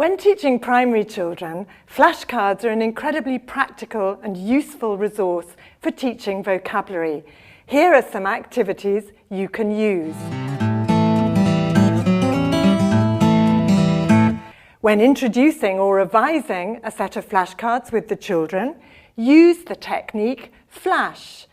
When teaching primary children, flashcards are an incredibly practical and useful resource for teaching vocabulary. Here are some activities you can use. When introducing or revising a set of flashcards with the children, use the technique flash.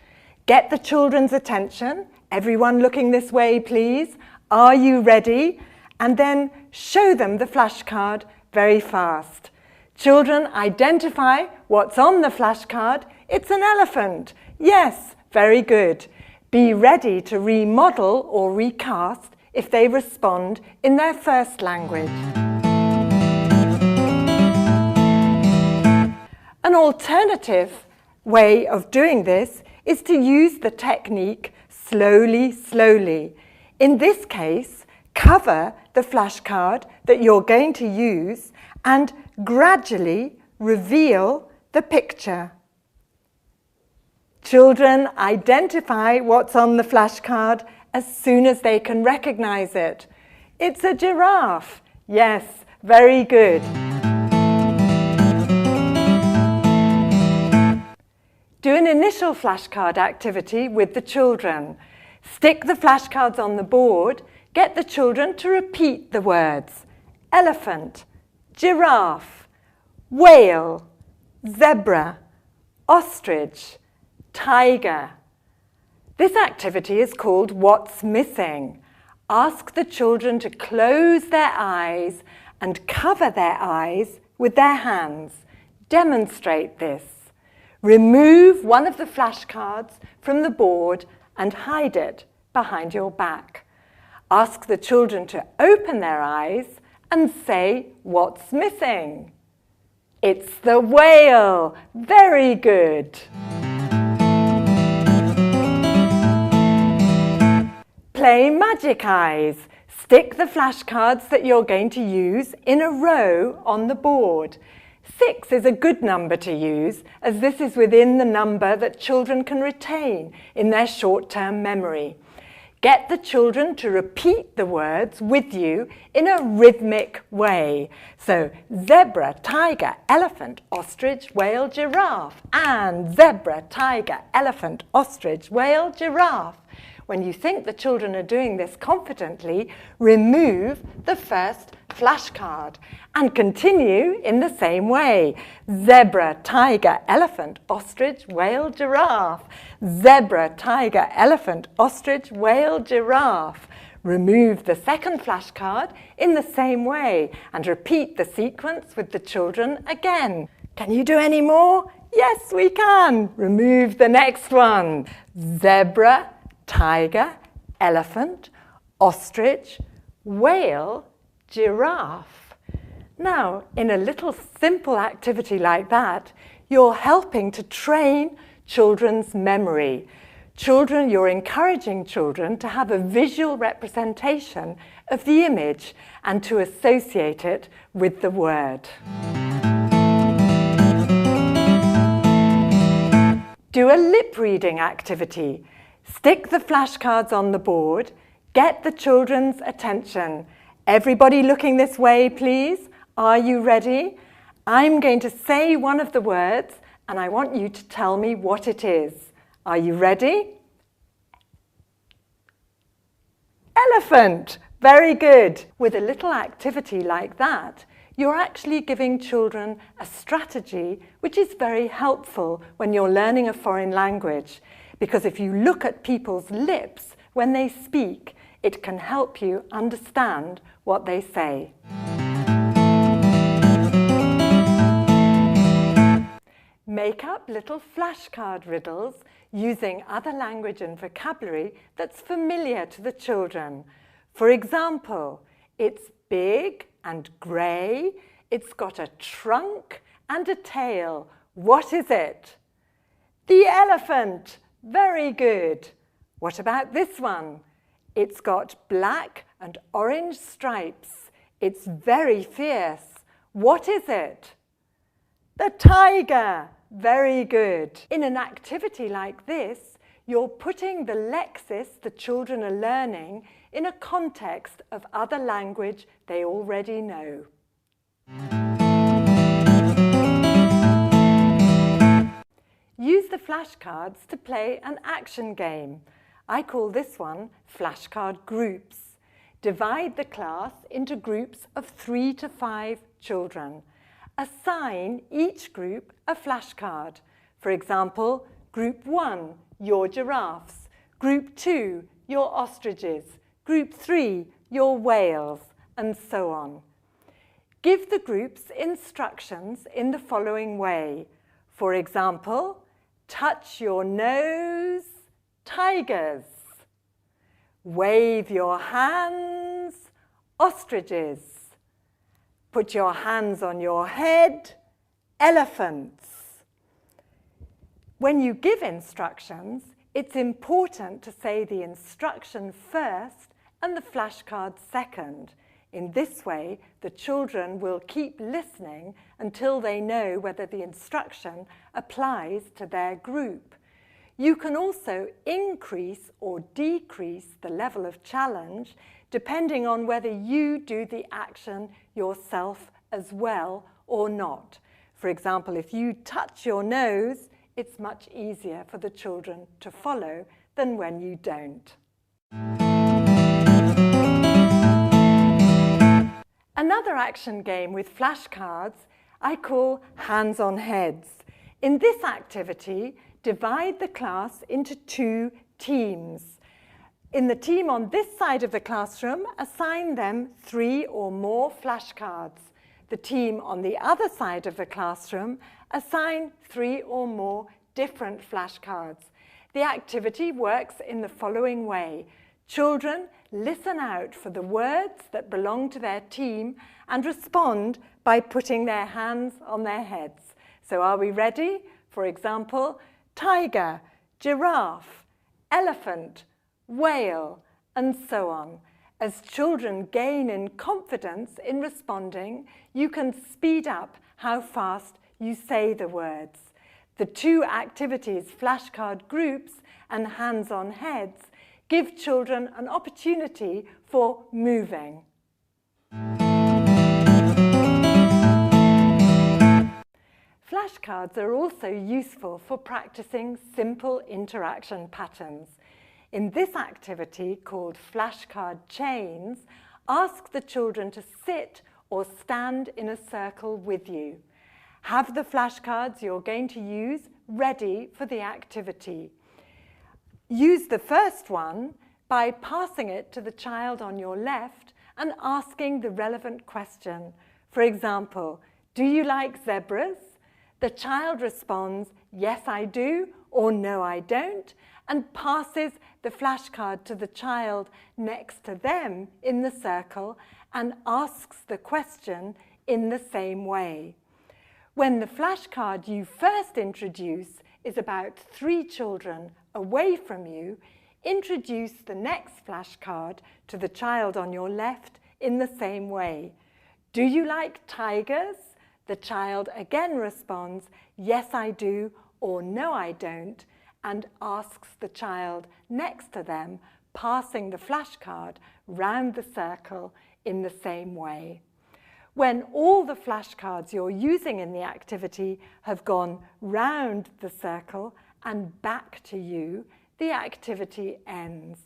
Get the children's attention. Everyone looking this way, please. Are you ready? And then show them the flashcard very fast. Children, identify what's on the flashcard. It's an elephant. Yes, very good. Be ready to remodel or recast if they respond in their first language. An alternative way of doing this is to use the technique slowly, slowly. In this case, cover the flashcard that you're going to use and gradually reveal the picture. Children, identify what's on the flashcard as soon as they can recognize it. It's a giraffe. Yes, very good. Do an initial flashcard activity with the children. Stick the flashcards on the board. Get the children to repeat the words elephant, giraffe, whale, zebra, ostrich, tiger. This activity is called What's Missing. Ask the children to close their eyes and cover their eyes with their hands. Demonstrate this. Remove one of the flashcards from the board and hide it behind your back. Ask the children to open their eyes and say, what's missing? It's the whale. Very good. Play Magic Eyes. Stick the flashcards that you're going to use in a row on the board. 6 is a good number to use, as this is within the number that children can retain in their short-term memory. Get the children to repeat the words with you in a rhythmic way. So, zebra, tiger, elephant, ostrich, whale, giraffe. And zebra, tiger, elephant, ostrich, whale, giraffe. When you think the children are doing this confidently, remove the first flashcard and continue in the same way. Zebra, tiger, elephant, ostrich, whale, giraffe. Zebra, tiger, elephant, ostrich, whale, giraffe. Remove the second flashcard in the same way and repeat the sequence with the children again. Can you do any more? Yes, we can. Remove the next one. Zebra, tiger, elephant, ostrich, whale, giraffe. Now, in a little simple activity like that, you're helping to train children's memory. You're encouraging children to have a visual representation of the image and to associate it with the word. Do a lip reading activity. Stick the flashcards on the board. Get the children's attention. Everybody looking this way, please. Are you ready? I'm going to say one of the words and I want you to tell me what it is. Are you ready? Elephant. Very good. With a little activity like that, you're actually giving children a strategy which is very helpful when you're learning a foreign language. Because if you look at people's lips when they speak, it can help you understand what they say. Make up little flashcard riddles using other language and vocabulary that's familiar to the children. For example, it's big and grey, it's got a trunk and a tail. What is it? The elephant. Very good. What about this one? It's got black and orange stripes. It's very fierce. What is it? The tiger. Very good. In an activity like this, you're putting the lexis the children are learning in a context of other language they already know. Use the flashcards to play an action game. I call this one flashcard groups. Divide the class into groups of 3 to 5 children. Assign each group a flashcard. For example, Group 1, your giraffes. Group 2, your ostriches. Group 3, your whales, and so on. Give the groups instructions in the following way. For example, touch your nose, tigers. Wave your hands, ostriches. Put your hands on your head, elephants. When you give instructions, it's important to say the instruction first and the flashcard second. In this way, the children will keep listening until they know whether the instruction applies to their group. You can also increase or decrease the level of challenge depending on whether you do the action yourself as well or not. For example, if you touch your nose, it's much easier for the children to follow than when you don't. Another action game with flashcards I call Hands on Heads. In this activity, divide the class into 2 teams. In the team on this side of the classroom, assign them 3 or more flashcards. The team on the other side of the classroom, assign 3 or more different flashcards. The activity works in the following way. Children listen out for the words that belong to their team and respond by putting their hands on their heads. So are we ready? For example, tiger, giraffe, elephant, whale, and so on. As children gain in confidence in responding, you can speed up how fast you say the words. The 2 activities, flashcard groups and hands on heads, give children an opportunity for moving. Flashcards are also useful for practicing simple interaction patterns. In this activity, called flashcard chains, ask the children to sit or stand in a circle with you. Have the flashcards you're going to use ready for the activity. Use the first one by passing it to the child on your left and asking the relevant question. For example, do you like zebras? The child responds, yes, I do, or no, I don't, and passes the flashcard to the child next to them in the circle and asks the question in the same way. When the flashcard you first introduce is about 3 children away from you, introduce the next flashcard to the child on your left in the same way. Do you like tigers? The child again responds, yes, I do, or no, I don't, and asks the child next to them, passing the flashcard round the circle in the same way. When all the flashcards you're using in the activity have gone round the circle and back to you, the activity ends.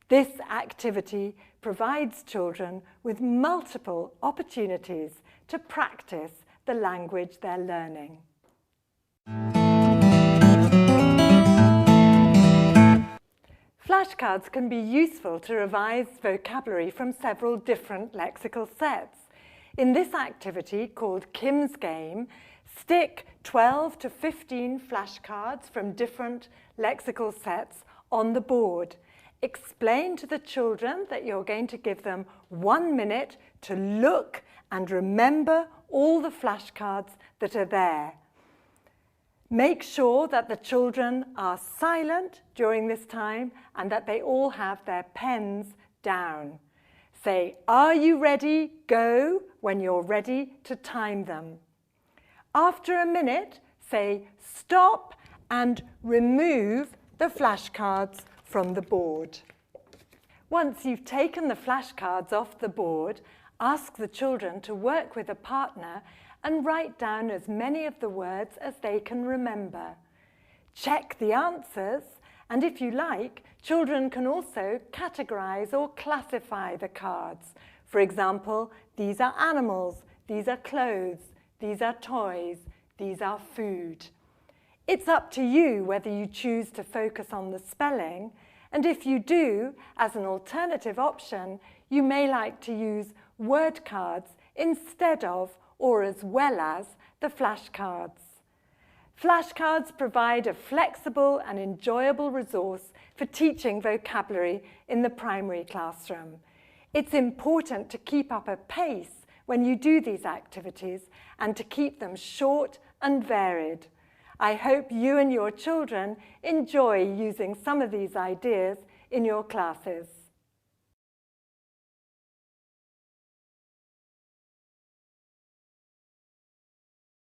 This activity provides children with multiple opportunities to practice the language they're learning. Flashcards can be useful to revise vocabulary from several different lexical sets. In this activity, called Kim's Game, stick 12 to 15 flashcards from different lexical sets on the board. Explain to the children that you're going to give them 1 minute to look and remember all the flashcards that are there. Make sure that the children are silent during this time and that they all have their pens down. Say, are you ready? Go when you're ready to time them. After a minute, say stop and remove the flashcards from the board. Once you've taken the flashcards off the board, Ask the children to work with a partner and write down as many of the words as they can remember. Check the answers, and if you like, children can also categorize or classify the cards. For example, these are animals, these are clothes, these are toys, these are food. It's up to you whether you choose to focus on the spelling, and if you do, as an alternative option, you may like to use word cards instead of or as well as the flashcards. Flashcards provide a flexible and enjoyable resource for teaching vocabulary in the primary classroom. It's important to keep up a pace when you do these activities and to keep them short and varied. I hope you and your children enjoy using some of these ideas in your classes.